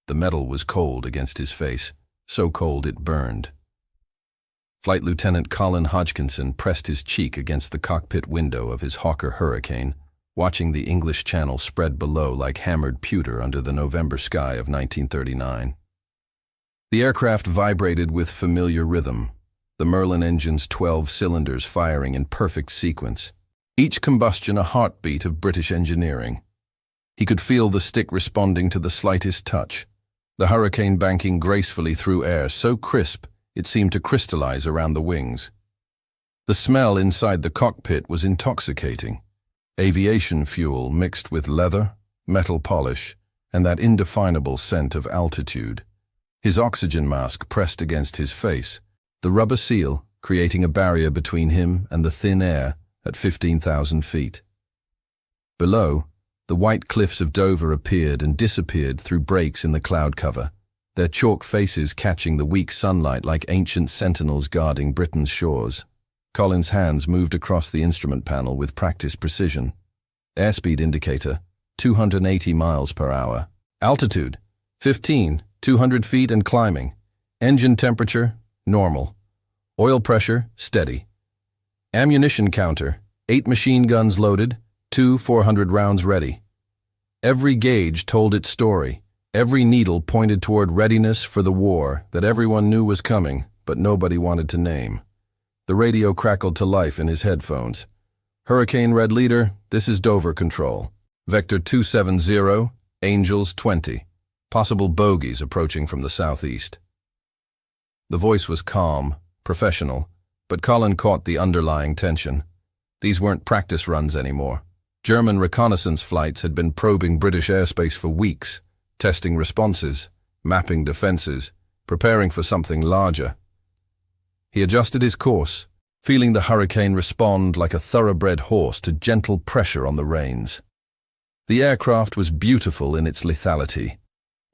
The metal was cold against his face, so cold it burned. Flight Lieutenant Colin Hodgkinson pressed his cheek against the cockpit window of his Hawker Hurricane, watching the English Channel spread below like hammered pewter under the November sky of 1939. The aircraft vibrated with familiar rhythm, the Merlin engine's 12 cylinders firing in perfect sequence, each combustion a heartbeat of British engineering. He could feel the stick responding to the slightest touch, the Hurricane banking gracefully through air so crisp it seemed to crystallize around the wings. The smell inside the cockpit was intoxicating. Aviation fuel mixed with leather, metal polish, and that indefinable scent of altitude. His oxygen mask pressed against his face, the rubber seal creating a barrier between him and the thin air at 15,000 feet. Below, the white cliffs of Dover appeared and disappeared through breaks in the cloud cover, their chalk faces catching the weak sunlight like ancient sentinels guarding Britain's shores. Colin's hands moved across the instrument panel with practiced precision. Airspeed indicator, 280 miles per hour. Altitude, 200 feet and climbing. Engine temperature, normal. Oil pressure, steady. Ammunition counter, 8 machine guns loaded, 2 400 rounds ready. Every gauge told its story. Every needle pointed toward readiness for the war that everyone knew was coming, but nobody wanted to name. The radio crackled to life in his headphones. Hurricane Red Leader, this is Dover Control. Vector 270, Angels 20. Possible bogeys approaching from the southeast. The voice was calm, professional, but Colin caught the underlying tension. These weren't practice runs anymore. German reconnaissance flights had been probing British airspace for weeks, testing responses, mapping defenses, preparing for something larger. He adjusted his course, feeling the Hurricane respond like a thoroughbred horse to gentle pressure on the reins. The aircraft was beautiful in its lethality.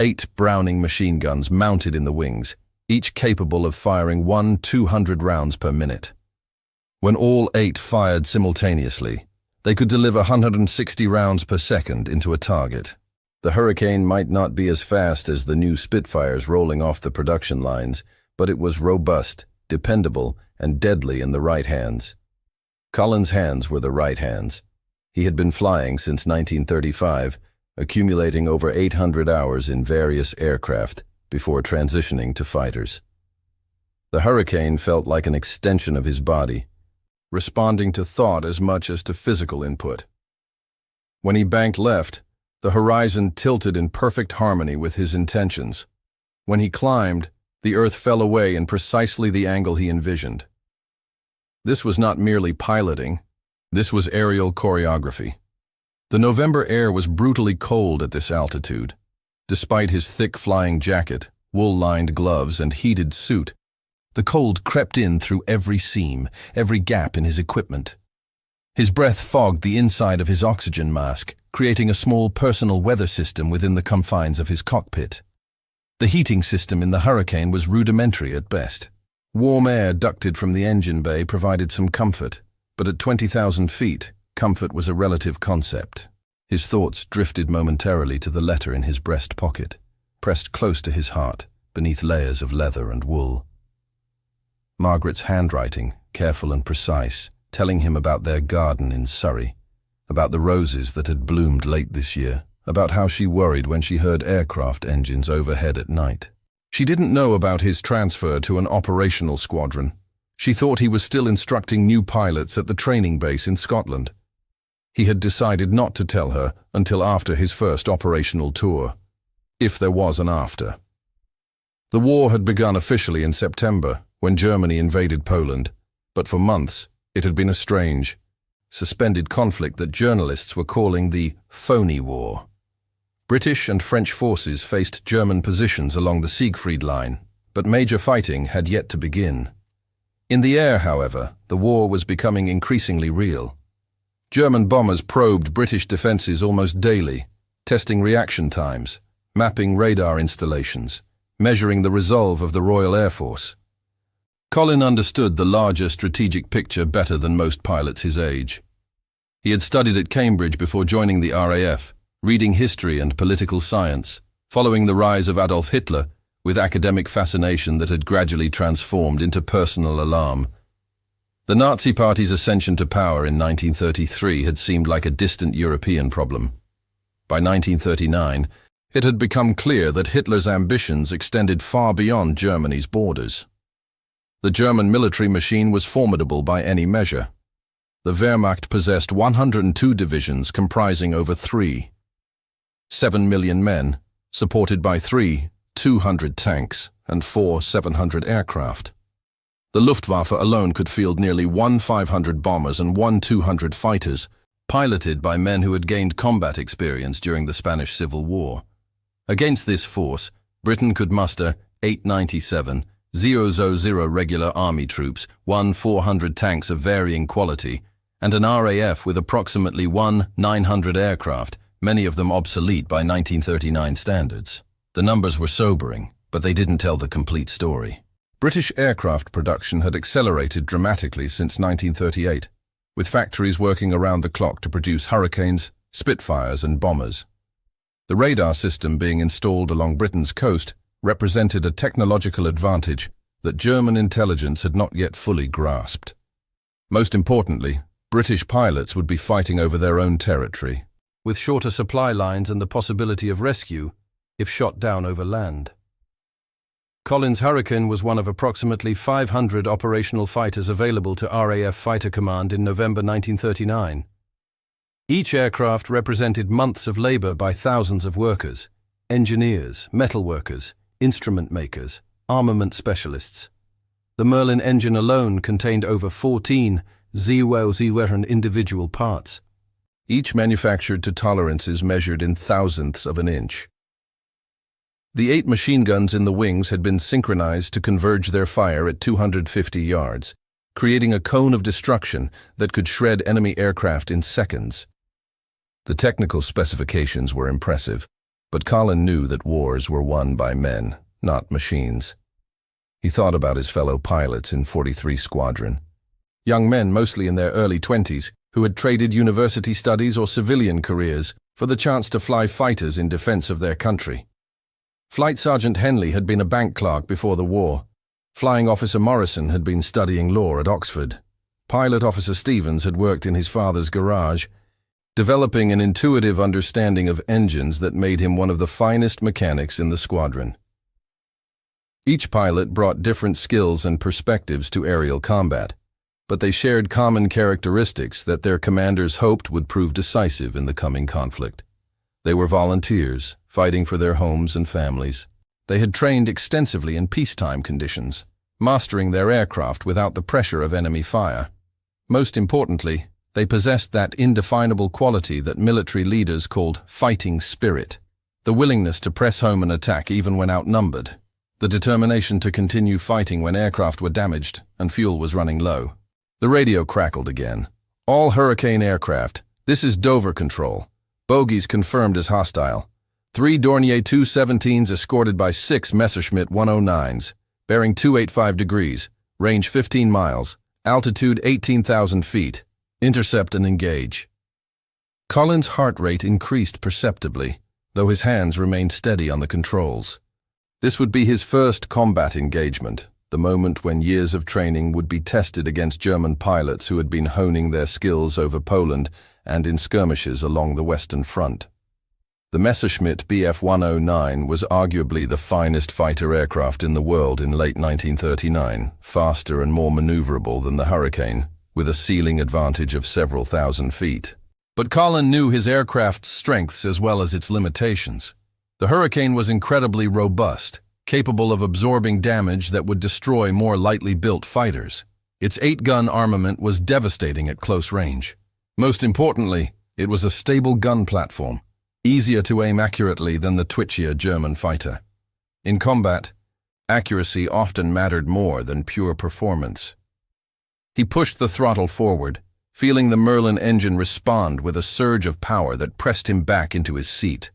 8 Browning machine guns mounted in the wings, each capable of firing 200 rounds per minute. When all 8 fired simultaneously, they could deliver 160 rounds per second into a target. The Hurricane might not be as fast as the new Spitfires rolling off the production lines, but it was robust, dependable, and deadly in the right hands. Colin's hands were the right hands. He had been flying since 1935, accumulating over 800 hours in various aircraft before transitioning to fighters. The Hurricane felt like an extension of his body, responding to thought as much as to physical input. When he banked left, the horizon tilted in perfect harmony with his intentions. When he climbed, the earth fell away in precisely the angle he envisioned. This was not merely piloting, this was aerial choreography. The November air was brutally cold at this altitude. Despite his thick flying jacket, wool-lined gloves, and heated suit, the cold crept in through every seam, every gap in his equipment. His breath fogged the inside of his oxygen mask, creating a small personal weather system within the confines of his cockpit. The heating system in the Hurricane was rudimentary at best. Warm air ducted from the engine bay provided some comfort, but at 20,000 feet, comfort was a relative concept. His thoughts drifted momentarily to the letter in his breast pocket, pressed close to his heart, beneath layers of leather and wool. Margaret's handwriting, careful and precise, telling him about their garden in Surrey, about the roses that had bloomed late this year, about how she worried when she heard aircraft engines overhead at night. She didn't know about his transfer to an operational squadron. She thought he was still instructing new pilots at the training base in Scotland. He had decided not to tell her until after his first operational tour, if there was an after. The war had begun officially in September, when Germany invaded Poland, but for months it had been a strange, suspended conflict that journalists were calling the phony war. British and French forces faced German positions along the Siegfried Line, but major fighting had yet to begin. In the air, however, the war was becoming increasingly real. German bombers probed British defenses almost daily, testing reaction times, mapping radar installations, measuring the resolve of the Royal Air Force. Colin understood the larger strategic picture better than most pilots his age. He had studied at Cambridge before joining the RAF, reading history and political science, following the rise of Adolf Hitler, with academic fascination that had gradually transformed into personal alarm. The Nazi Party's ascension to power in 1933 had seemed like a distant European problem. By 1939, it had become clear that Hitler's ambitions extended far beyond Germany's borders. The German military machine was formidable by any measure. The Wehrmacht possessed 102 divisions comprising over 7 million men, supported by 200 tanks and 700 aircraft. The Luftwaffe alone could field nearly 500 bombers and 200 fighters, piloted by men who had gained combat experience during the Spanish Civil War. Against this force, Britain could muster 897,000 regular army troops, 400 tanks of varying quality, and an RAF with approximately 900 aircraft, many of them obsolete by 1939 standards. The numbers were sobering, but they didn't tell the complete story. British aircraft production had accelerated dramatically since 1938, with factories working around the clock to produce Hurricanes, Spitfires and bombers. The radar system being installed along Britain's coast represented a technological advantage that German intelligence had not yet fully grasped. Most importantly, British pilots would be fighting over their own territory, with shorter supply lines and the possibility of rescue if shot down over land. Collins Hurricane was one of approximately 500 operational fighters available to RAF Fighter Command in November 1939. Each aircraft represented months of labor by thousands of workers, engineers, metal workers, instrument makers, armament specialists. The Merlin engine alone contained over 14 individual parts, each manufactured to tolerances measured in thousandths of an inch. The 8 machine guns in the wings had been synchronized to converge their fire at 250 yards, creating a cone of destruction that could shred enemy aircraft in seconds. The technical specifications were impressive, but Colin knew that wars were won by men, not machines. He thought about his fellow pilots in 43 Squadron. Young men, mostly in their early 20s, who had traded university studies or civilian careers for the chance to fly fighters in defense of their country. Flight Sergeant Henley had been a bank clerk before the war. Flying Officer Morrison had been studying law at Oxford. Pilot Officer Stevens had worked in his father's garage, developing an intuitive understanding of engines that made him one of the finest mechanics in the squadron. Each pilot brought different skills and perspectives to aerial combat, but they shared common characteristics that their commanders hoped would prove decisive in the coming conflict. They were volunteers, fighting for their homes and families. They had trained extensively in peacetime conditions, mastering their aircraft without the pressure of enemy fire. Most importantly, they possessed that indefinable quality that military leaders called fighting spirit, the willingness to press home an attack even when outnumbered, the determination to continue fighting when aircraft were damaged and fuel was running low. The radio crackled again. All Hurricane aircraft, this is Dover Control. Bogies confirmed as hostile. 3 Dornier 217s escorted by 6 Messerschmitt 109s, bearing 285 degrees, range 15 miles, altitude 18,000 feet. Intercept and engage. Colin's heart rate increased perceptibly, though his hands remained steady on the controls. This would be his first combat engagement, the moment when years of training would be tested against German pilots who had been honing their skills over Poland and in skirmishes along the Western Front. The Messerschmitt Bf 109 was arguably the finest fighter aircraft in the world in late 1939, faster and more maneuverable than the Hurricane, with a ceiling advantage of several thousand feet. But Colin knew his aircraft's strengths as well as its limitations. The Hurricane was incredibly robust, capable of absorbing damage that would destroy more lightly built fighters. Its 8-gun armament was devastating at close range. Most importantly, it was a stable gun platform, easier to aim accurately than the twitchier German fighter. In combat, accuracy often mattered more than pure performance. He pushed the throttle forward, feeling the Merlin engine respond with a surge of power that pressed him back into his seat.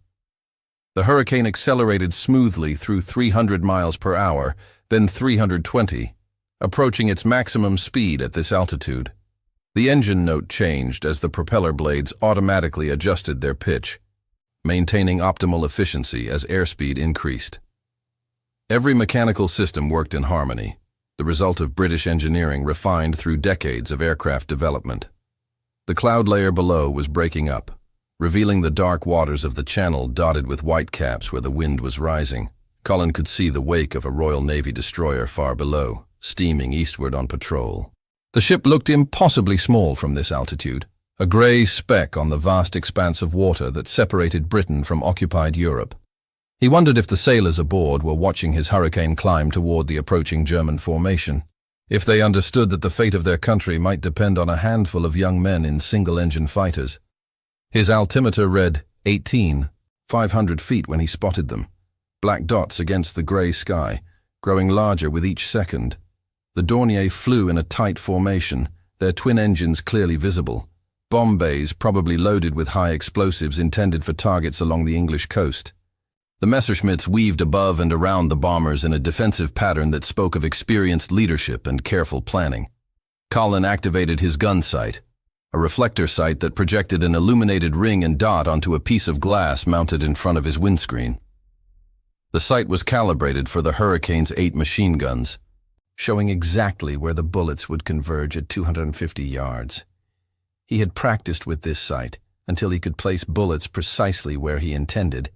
The Hurricane accelerated smoothly through 300 miles per hour, then 320, approaching its maximum speed at this altitude. The engine note changed as the propeller blades automatically adjusted their pitch. maintaining optimal efficiency as airspeed increased. Every mechanical system worked in harmony, the result of British engineering refined through decades of aircraft development. The cloud layer below was breaking up, revealing the dark waters of the channel dotted with white caps where the wind was rising. Colin could see the wake of a Royal Navy destroyer far below, steaming eastward on patrol. The ship looked impossibly small from this altitude, a grey speck on the vast expanse of water that separated Britain from occupied Europe. He wondered if the sailors aboard were watching his Hurricane climb toward the approaching German formation, if they understood that the fate of their country might depend on a handful of young men in single-engine fighters. His altimeter read 18, 500 feet when he spotted them, black dots against the grey sky, growing larger with each second. The Dornier flew in a tight formation, their twin engines clearly visible, bomb bays probably loaded with high explosives intended for targets along the English coast. The Messerschmitts weaved above and around the bombers in a defensive pattern that spoke of experienced leadership and careful planning. Colin activated his gun sight, a reflector sight that projected an illuminated ring and dot onto a piece of glass mounted in front of his windscreen. The sight was calibrated for the Hurricane's 8 machine guns, showing exactly where the bullets would converge at 250 yards. He had practiced with this sight until he could place bullets precisely where he intended,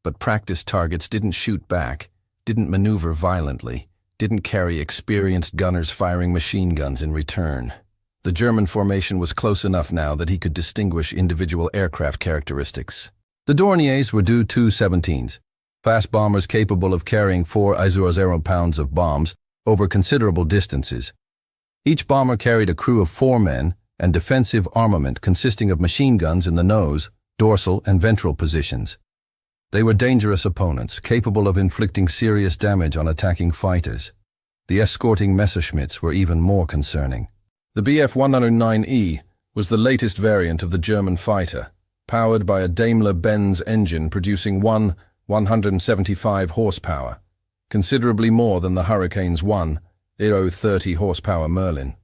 but practiced targets didn't shoot back, didn't maneuver violently, didn't carry experienced gunners firing machine guns in return. The German formation was close enough now that he could distinguish individual aircraft characteristics. The Dorniers were Tu-17s, fast bombers capable of carrying 400 pounds of bombs over considerable distances. Each bomber carried a crew of 4 men and defensive armament consisting of machine guns in the nose, dorsal, and ventral positions. They were dangerous opponents, capable of inflicting serious damage on attacking fighters. The escorting Messerschmitts were even more concerning. The Bf-109E was the latest variant of the German fighter, powered by a Daimler-Benz engine producing 175 horsepower, considerably more than the Hurricane's 30 horsepower Merlin.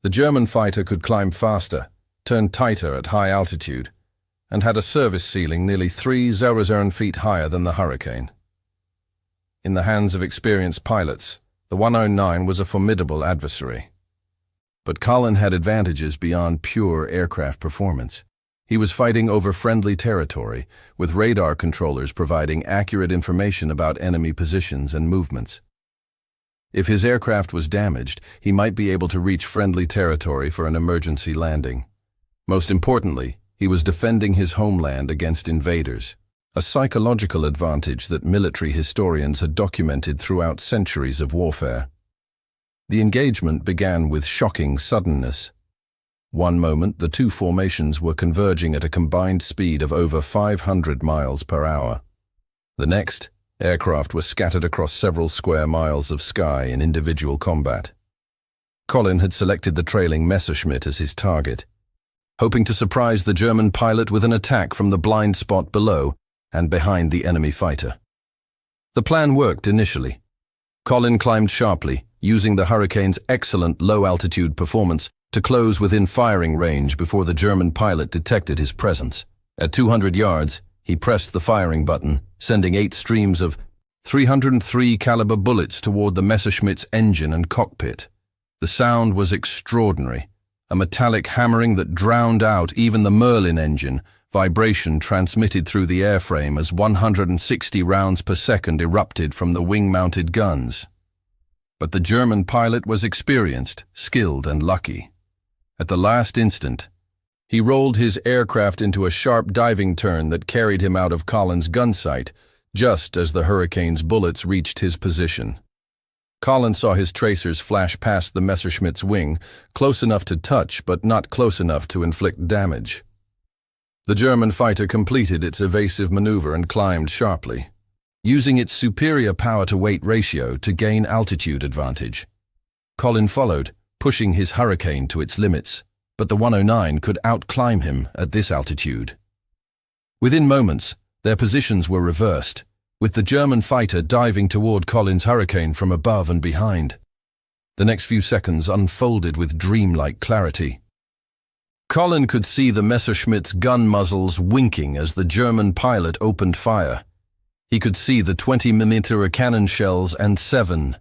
The German fighter could climb faster, turn tighter at high altitude, and had a service ceiling nearly 3,000 feet higher than the Hurricane. In the hands of experienced pilots, the 109 was a formidable adversary. But Colin had advantages beyond pure aircraft performance. He was fighting over friendly territory, with radar controllers providing accurate information about enemy positions and movements. If his aircraft was damaged, he might be able to reach friendly territory for an emergency landing. Most importantly, he was defending his homeland against invaders, a psychological advantage that military historians had documented throughout centuries of warfare. The engagement began with shocking suddenness. One moment, the two formations were converging at a combined speed of over 500 miles per hour. The next, aircraft were scattered across several square miles of sky in individual combat. Colin had selected the trailing Messerschmitt as his target, hoping to surprise the German pilot with an attack from the blind spot below and behind the enemy fighter. The plan worked initially. Colin climbed sharply, using the Hurricane's excellent low-altitude performance to close within firing range before the German pilot detected his presence. At 200 yards, he pressed the firing button, sending 8 streams of 303 caliber bullets toward the Messerschmitt's engine and cockpit. The sound was extraordinary, a metallic hammering that drowned out even the Merlin engine, vibration transmitted through the airframe as 160 rounds per second erupted from the wing-mounted guns. But the German pilot was experienced, skilled, and lucky. At the last instant, he rolled his aircraft into a sharp diving turn that carried him out of Colin's gun sight, just as the Hurricane's bullets reached his position. Colin saw his tracers flash past the Messerschmitt's wing, close enough to touch but not close enough to inflict damage. The German fighter completed its evasive maneuver and climbed sharply, using its superior power-to-weight ratio to gain altitude advantage. Colin followed, pushing his Hurricane to its limits, but the 109 could outclimb him at this altitude. Within moments, their positions were reversed, with the German fighter diving toward Colin's Hurricane from above and behind. The next few seconds unfolded with dreamlike clarity. Colin could see the Messerschmitt's gun muzzles winking as the German pilot opened fire. He could see the 20mm cannon shells and 7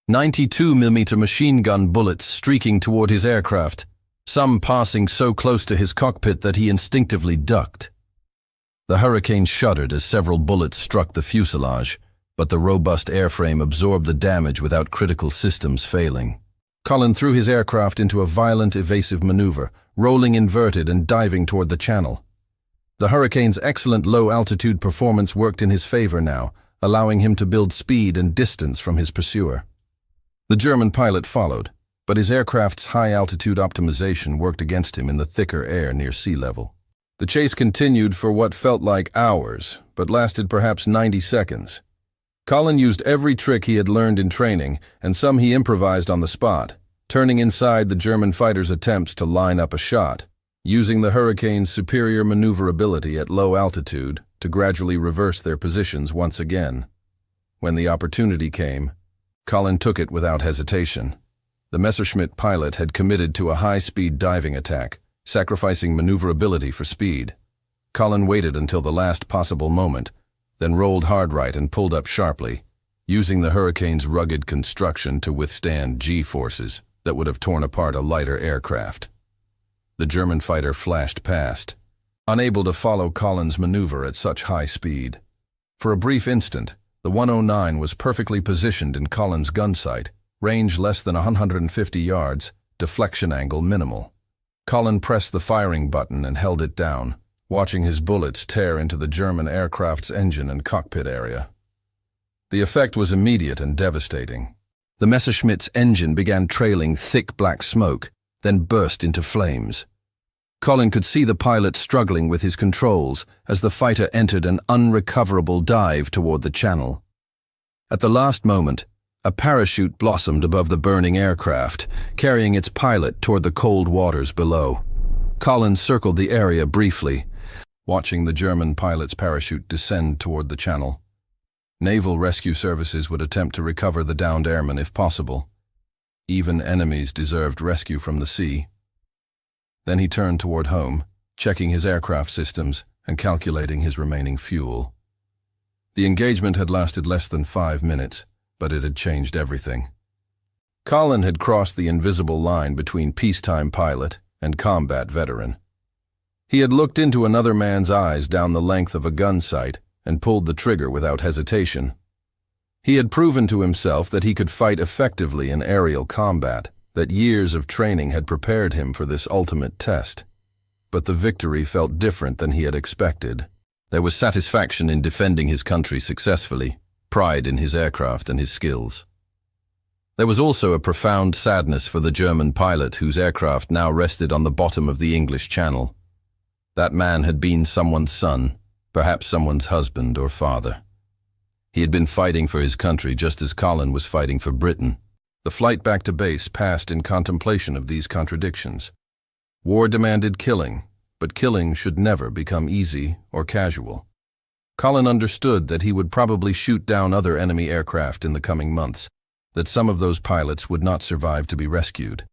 92mm machine gun bullets streaking toward his aircraft, some passing so close to his cockpit that he instinctively ducked. The Hurricane shuddered as several bullets struck the fuselage, but the robust airframe absorbed the damage without critical systems failing. Colin threw his aircraft into a violent evasive maneuver, rolling inverted and diving toward the channel. The Hurricane's excellent low-altitude performance worked in his favor now, allowing him to build speed and distance from his pursuer. The German pilot followed, but his aircraft's high-altitude optimization worked against him in the thicker air near sea level. The chase continued for what felt like hours, but lasted perhaps 90 seconds. Colin used every trick he had learned in training, and some he improvised on the spot, turning inside the German fighter's attempts to line up a shot, using the Hurricane's superior maneuverability at low altitude to gradually reverse their positions once again. When the opportunity came, Colin took it without hesitation. The Messerschmitt pilot had committed to a high-speed diving attack, sacrificing maneuverability for speed. Colin waited until the last possible moment, then rolled hard right and pulled up sharply, using the Hurricane's rugged construction to withstand G-forces that would have torn apart a lighter aircraft. The German fighter flashed past, unable to follow Colin's maneuver at such high speed. For a brief instant, the 109 was perfectly positioned in Colin's gun sight, range less than 150 yards, deflection angle minimal. Colin pressed the firing button and held it down, watching his bullets tear into the German aircraft's engine and cockpit area. The effect was immediate and devastating. The Messerschmitt's engine began trailing thick black smoke, then burst into flames. Colin could see the pilot struggling with his controls as the fighter entered an unrecoverable dive toward the channel. At the last moment, a parachute blossomed above the burning aircraft, carrying its pilot toward the cold waters below. Colin circled the area briefly, watching the German pilot's parachute descend toward the channel. Naval rescue services would attempt to recover the downed airman if possible. Even enemies deserved rescue from the sea. Then he turned toward home, checking his aircraft systems and calculating his remaining fuel. The engagement had lasted less than 5 minutes, but it had changed everything. Colin had crossed the invisible line between peacetime pilot and combat veteran. He had looked into another man's eyes down the length of a gun sight and pulled the trigger without hesitation. He had proven to himself that he could fight effectively in aerial combat, that years of training had prepared him for this ultimate test. But the victory felt different than he had expected. There was satisfaction in defending his country successfully, pride in his aircraft and his skills. There was also a profound sadness for the German pilot whose aircraft now rested on the bottom of the English Channel. That man had been someone's son, perhaps someone's husband or father. He had been fighting for his country just as Colin was fighting for Britain. The flight back to base passed in contemplation of these contradictions. War demanded killing, but killing should never become easy or casual. Colin understood that he would probably shoot down other enemy aircraft in the coming months, that some of those pilots would not survive to be rescued.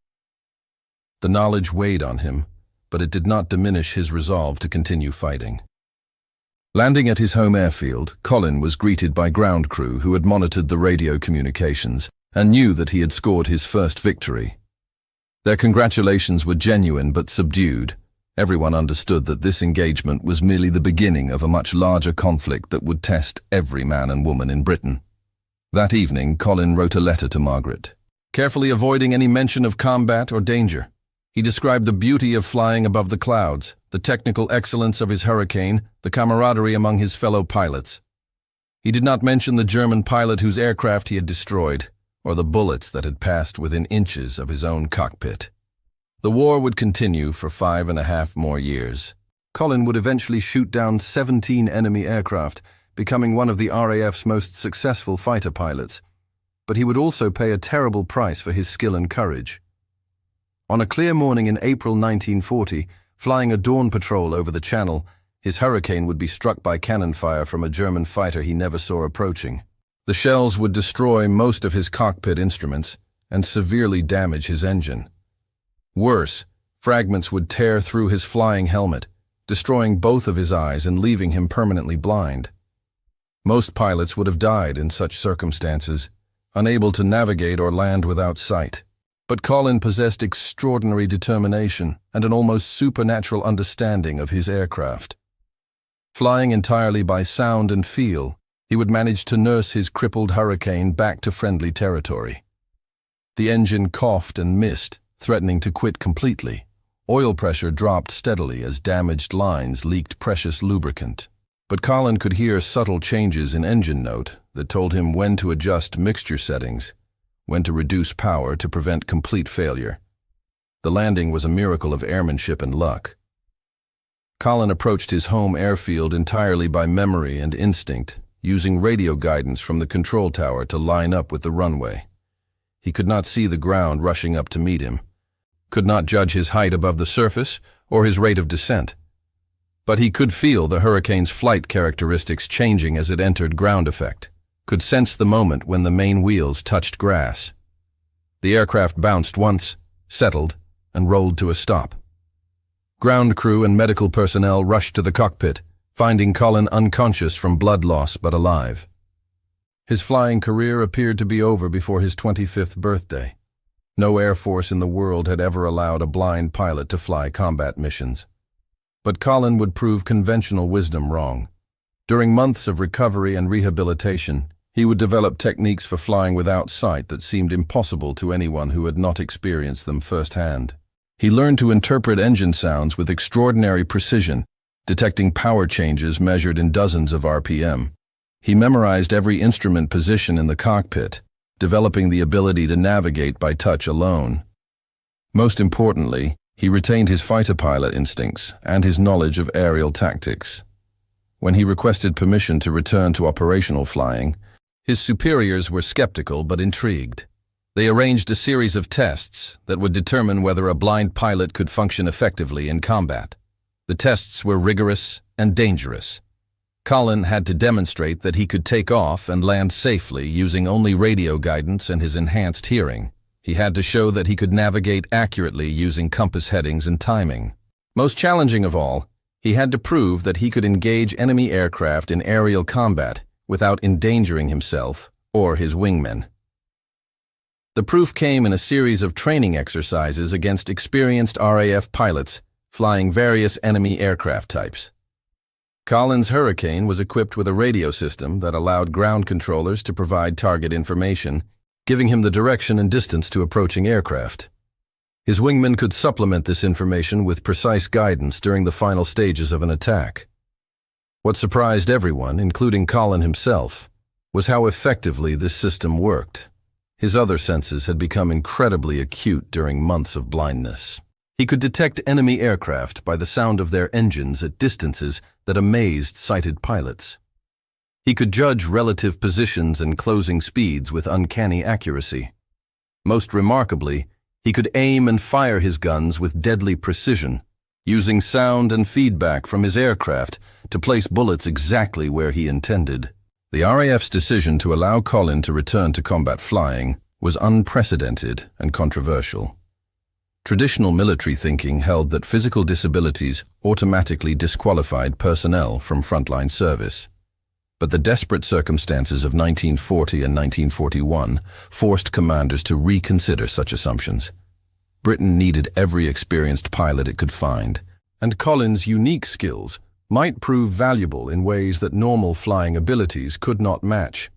The knowledge weighed on him, but it did not diminish his resolve to continue fighting. Landing at his home airfield, Colin was greeted by ground crew who had monitored the radio communications and knew that he had scored his first victory. Their congratulations were genuine but subdued. Everyone understood that this engagement was merely the beginning of a much larger conflict that would test every man and woman in Britain. That evening, Colin wrote a letter to Margaret, carefully avoiding any mention of combat or danger. He described the beauty of flying above the clouds, the technical excellence of his Hurricane, the camaraderie among his fellow pilots. He did not mention the German pilot whose aircraft he had destroyed, or the bullets that had passed within inches of his own cockpit. The war would continue for 5.5 more years. Colin would eventually shoot down 17 enemy aircraft, becoming one of the RAF's most successful fighter pilots. But he would also pay a terrible price for his skill and courage. On a clear morning in April 1940, flying a dawn patrol over the Channel, his Hurricane would be struck by cannon fire from a German fighter he never saw approaching. The shells would destroy most of his cockpit instruments and severely damage his engine. Worse, Fragments would tear through his flying helmet, destroying both of his eyes and leaving him permanently blind. Most pilots would have died in such circumstances, unable to navigate or land without sight. But Colin possessed extraordinary determination and an almost supernatural understanding of his aircraft. Flying entirely by sound and feel, he would manage to nurse his crippled Hurricane back to friendly territory. The engine coughed and missed, threatening to quit completely. Oil pressure dropped steadily as damaged lines leaked precious lubricant. But Colin could hear subtle changes in engine note that told him when to adjust mixture settings, when to reduce power to prevent complete failure. The landing was a miracle of airmanship and luck. Colin approached his home airfield entirely by memory and instinct, using radio guidance from the control tower to line up with the runway. He could not see the ground rushing up to meet him, could not judge his height above the surface or his rate of descent. But he could feel the Hurricane's flight characteristics changing as it entered ground effect, could sense the moment when the main wheels touched grass. The aircraft bounced once, settled, and rolled to a stop. Ground crew and medical personnel rushed to the cockpit, finding Colin unconscious from blood loss but alive. His flying career appeared to be over before his 25th birthday. No Air Force in the world had ever allowed a blind pilot to fly combat missions. But Colin would prove conventional wisdom wrong. During months of recovery and rehabilitation, he would develop techniques for flying without sight that seemed impossible to anyone who had not experienced them firsthand. He learned to interpret engine sounds with extraordinary precision, detecting power changes measured in dozens of RPM. He memorized every instrument position in the cockpit, developing the ability to navigate by touch alone. Most importantly, he retained his fighter pilot instincts and his knowledge of aerial tactics. When he requested permission to return to operational flying, his superiors were skeptical but intrigued. They arranged a series of tests that would determine whether a blind pilot could function effectively in combat. The tests were rigorous and dangerous. Colin had to demonstrate that he could take off and land safely using only radio guidance and his enhanced hearing. He had to show that he could navigate accurately using compass headings and timing. Most challenging of all, he had to prove that he could engage enemy aircraft in aerial combat without endangering himself or his wingmen. The proof came in a series of training exercises against experienced RAF pilots flying various enemy aircraft types. Colin's Hurricane was equipped with a radio system that allowed ground controllers to provide target information, giving him the direction and distance to approaching aircraft. His wingmen could supplement this information with precise guidance during the final stages of an attack. What surprised everyone, including Colin himself, was how effectively this system worked. His other senses had become incredibly acute during months of blindness. He could detect enemy aircraft by the sound of their engines at distances that amazed sighted pilots. He could judge relative positions and closing speeds with uncanny accuracy. Most remarkably, he could aim and fire his guns with deadly precision, using sound and feedback from his aircraft to place bullets exactly where he intended. The RAF's decision to allow Colin to return to combat flying was unprecedented and controversial. Traditional military thinking held that physical disabilities automatically disqualified personnel from frontline service. But the desperate circumstances of 1940 and 1941 forced commanders to reconsider such assumptions. Britain needed every experienced pilot it could find, and Colin's unique skills might prove valuable in ways that normal flying abilities could not match.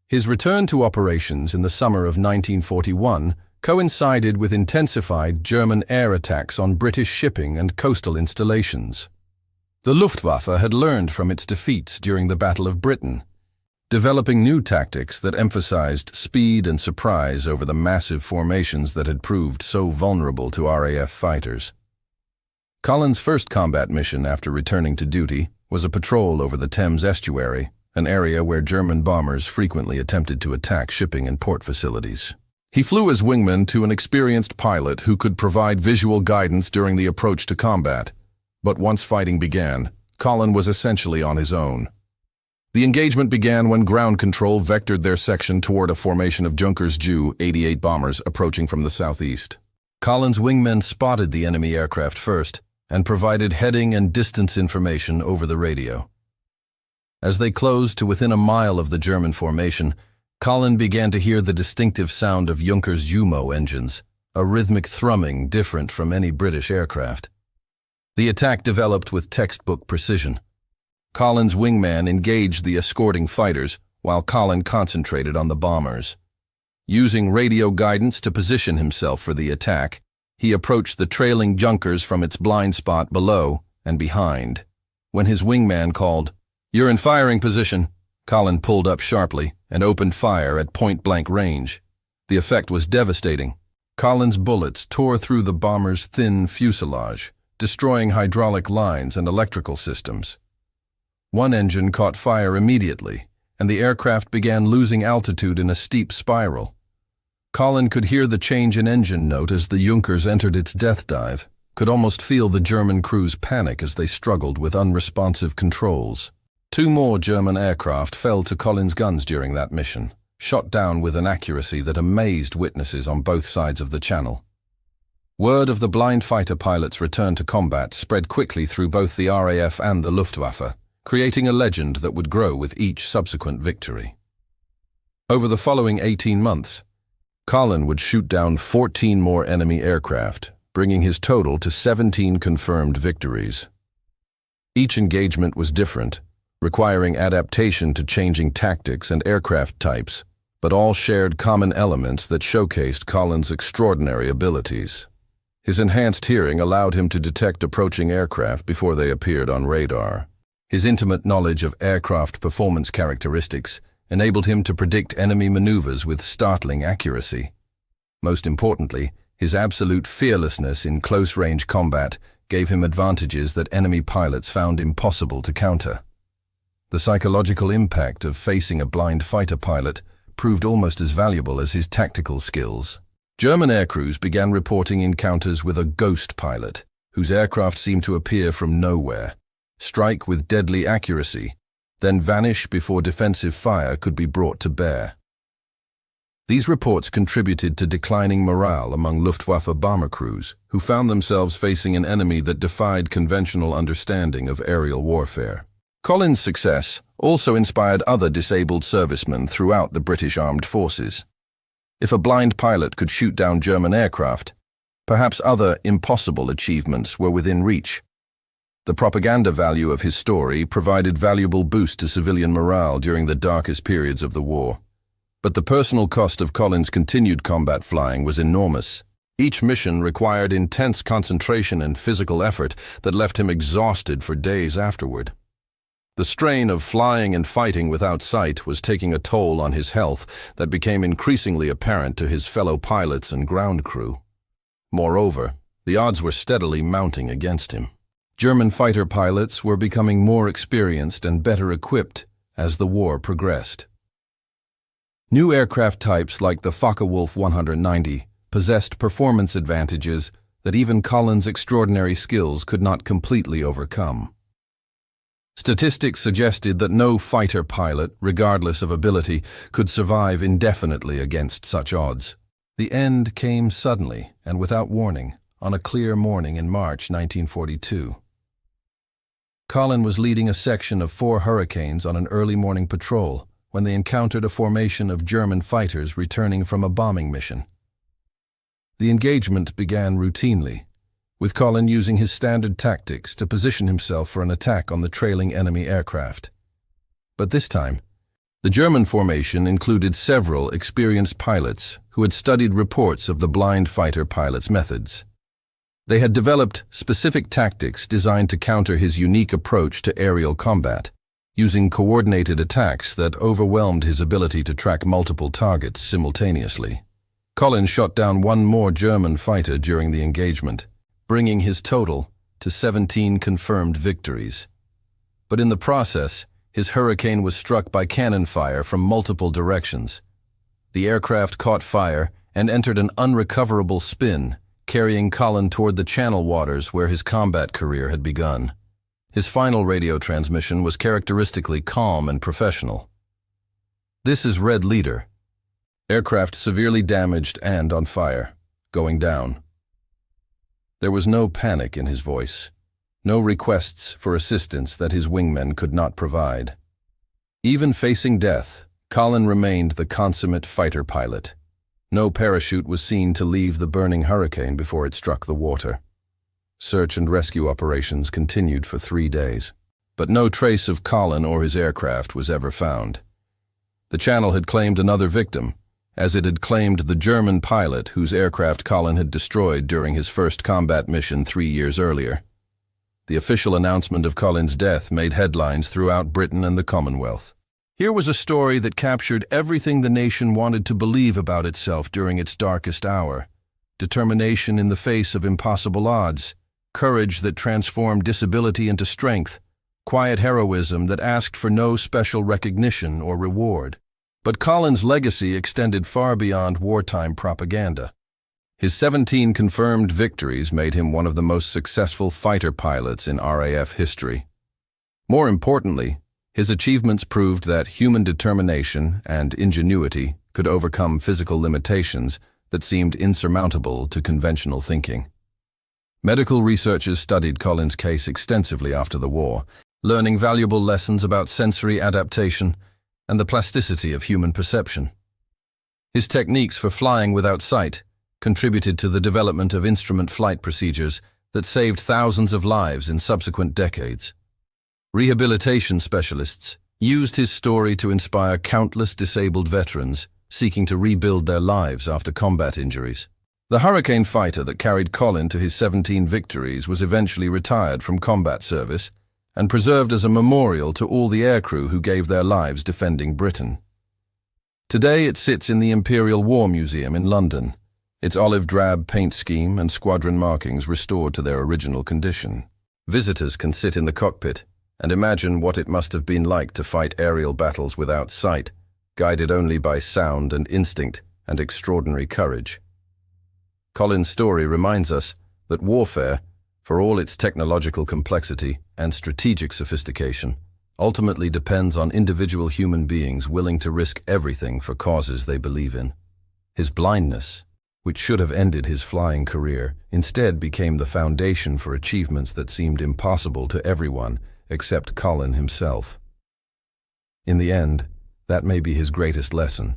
His return to operations in the summer of 1941 coincided with intensified German air attacks on British shipping and coastal installations. The Luftwaffe had learned from its defeats during the Battle of Britain, developing new tactics that emphasized speed and surprise over the massive formations that had proved so vulnerable to RAF fighters. Colin's first combat mission after returning to duty was a patrol over the Thames estuary, an area where German bombers frequently attempted to attack shipping and port facilities. He flew as wingman to an experienced pilot who could provide visual guidance during the approach to combat. But once fighting began, Colin was essentially on his own. The engagement began when ground control vectored their section toward a formation of Junkers Ju 88 bombers approaching from the southeast. Collins' wingmen spotted the enemy aircraft first and provided heading and distance information over the radio. As they closed to within a mile of the German formation, Collins began to hear the distinctive sound of Junkers Jumo engines, a rhythmic thrumming different from any British aircraft. The attack developed with textbook precision. Collins' wingman engaged the escorting fighters, while Collins concentrated on the bombers. Using radio guidance to position himself for the attack, he approached the trailing Junkers from its blind spot below and behind. When his wingman called, "You're in firing position," Collins pulled up sharply and opened fire at point-blank range. The effect was devastating. Collins' bullets tore through the bomber's thin fuselage, destroying hydraulic lines and electrical systems. One engine caught fire immediately, and the aircraft began losing altitude in a steep spiral. Collins could hear the change in engine note as the Junkers entered its death dive, could almost feel the German crew's panic as they struggled with unresponsive controls. 2 more German aircraft fell to Collins' guns during that mission, shot down with an accuracy that amazed witnesses on both sides of the channel. Word of the blind fighter pilot's return to combat spread quickly through both the RAF and the Luftwaffe, creating a legend that would grow with each subsequent victory. Over the following 18 months, Collins would shoot down 14 more enemy aircraft, bringing his total to 17 confirmed victories. Each engagement was different, requiring adaptation to changing tactics and aircraft types, but all shared common elements that showcased Collins' extraordinary abilities. His enhanced hearing allowed him to detect approaching aircraft before they appeared on radar. His intimate knowledge of aircraft performance characteristics enabled him to predict enemy maneuvers with startling accuracy. Most importantly, his absolute fearlessness in close-range combat gave him advantages that enemy pilots found impossible to counter. The psychological impact of facing a blind fighter pilot proved almost as valuable as his tactical skills. German aircrews began reporting encounters with a ghost pilot, whose aircraft seemed to appear from nowhere, strike with deadly accuracy, then vanish before defensive fire could be brought to bear. These reports contributed to declining morale among Luftwaffe bomber crews, who found themselves facing an enemy that defied conventional understanding of aerial warfare. Collins' success also inspired other disabled servicemen throughout the British Armed Forces. If a blind pilot could shoot down German aircraft, perhaps other impossible achievements were within reach. The propaganda value of his story provided valuable boost to civilian morale during the darkest periods of the war. But the personal cost of Collins' continued combat flying was enormous. Each mission required intense concentration and physical effort that left him exhausted for days afterward. The strain of flying and fighting without sight was taking a toll on his health that became increasingly apparent to his fellow pilots and ground crew. Moreover, the odds were steadily mounting against him. German fighter pilots were becoming more experienced and better equipped as the war progressed. New aircraft types like the Focke-Wulf 190 possessed performance advantages that even Collins' extraordinary skills could not completely overcome. Statistics suggested that no fighter pilot, regardless of ability, could survive indefinitely against such odds. The end came suddenly and without warning on a clear morning in March 1942. Collins was leading a section of 4 Hurricanes on an early morning patrol when they encountered a formation of German fighters returning from a bombing mission. The engagement began routinely, with Collins using his standard tactics to position himself for an attack on the trailing enemy aircraft. But this time, the German formation included several experienced pilots who had studied reports of the blind fighter pilot's methods. They had developed specific tactics designed to counter his unique approach to aerial combat, using coordinated attacks that overwhelmed his ability to track multiple targets simultaneously. Collins shot down 1 more German fighter during the engagement, bringing his total to 17 confirmed victories. But in the process, his Hurricane was struck by cannon fire from multiple directions. The aircraft caught fire and entered an unrecoverable spin, carrying Collins toward the Channel waters where his combat career had begun. His final radio transmission was characteristically calm and professional. "This is Red Leader. Aircraft severely damaged and on fire. Going down. There was no panic in his voice, no requests for assistance that his wingmen could not provide. Even facing death, Colin remained the consummate fighter pilot. No parachute was seen to leave the burning Hurricane before it struck the water. Search and rescue operations continued for 3 days, but no trace of Colin or his aircraft was ever found. The Channel had claimed another victim, as it had claimed the German pilot whose aircraft Colin had destroyed during his first combat mission 3 years earlier. The official announcement of Colin's death made headlines throughout Britain and the Commonwealth. Here was a story that captured everything the nation wanted to believe about itself during its darkest hour: determination in the face of impossible odds, courage that transformed disability into strength, quiet heroism that asked for no special recognition or reward. But Colin's legacy extended far beyond wartime propaganda. His 17 confirmed victories made him one of the most successful fighter pilots in RAF history. More importantly, his achievements proved that human determination and ingenuity could overcome physical limitations that seemed insurmountable to conventional thinking. Medical researchers studied Colin's case extensively after the war, learning valuable lessons about sensory adaptation and the plasticity of human perception. His techniques for flying without sight contributed to the development of instrument flight procedures that saved thousands of lives in subsequent decades. Rehabilitation specialists used his story to inspire countless disabled veterans seeking to rebuild their lives after combat injuries. The Hurricane fighter that carried Colin to his 17 victories was eventually retired from combat service and preserved as a memorial to all the aircrew who gave their lives defending Britain. Today it sits in the Imperial War Museum in London, its olive-drab paint scheme and squadron markings restored to their original condition. Visitors can sit in the cockpit and imagine what it must have been like to fight aerial battles without sight, guided only by sound and instinct and extraordinary courage. Colin's story reminds us that warfare, for all its technological complexity and strategic sophistication, ultimately depends on individual human beings willing to risk everything for causes they believe in. His blindness, which should have ended his flying career, instead became the foundation for achievements that seemed impossible to everyone except Colin himself. In the end, that may be his greatest lesson,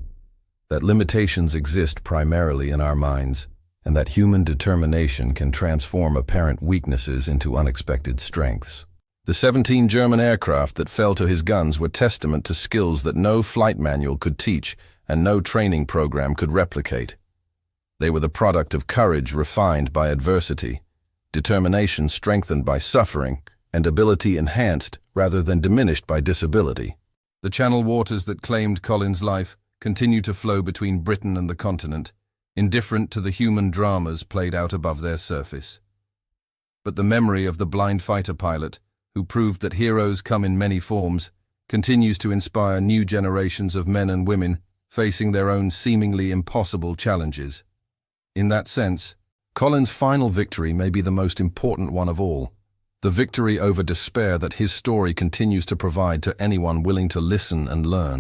that limitations exist primarily in our minds, and that human determination can transform apparent weaknesses into unexpected strengths. The 17 German aircraft that fell to his guns were testament to skills that no flight manual could teach and no training program could replicate. They were the product of courage refined by adversity, determination strengthened by suffering, and ability enhanced rather than diminished by disability. The Channel waters that claimed Colin's life continue to flow between Britain and the continent, indifferent to the human dramas played out above their surface. But the memory of the blind fighter pilot, who proved that heroes come in many forms, continues to inspire new generations of men and women facing their own seemingly impossible challenges. In that sense, Colin's final victory may be the most important one of all, the victory over despair that his story continues to provide to anyone willing to listen and learn.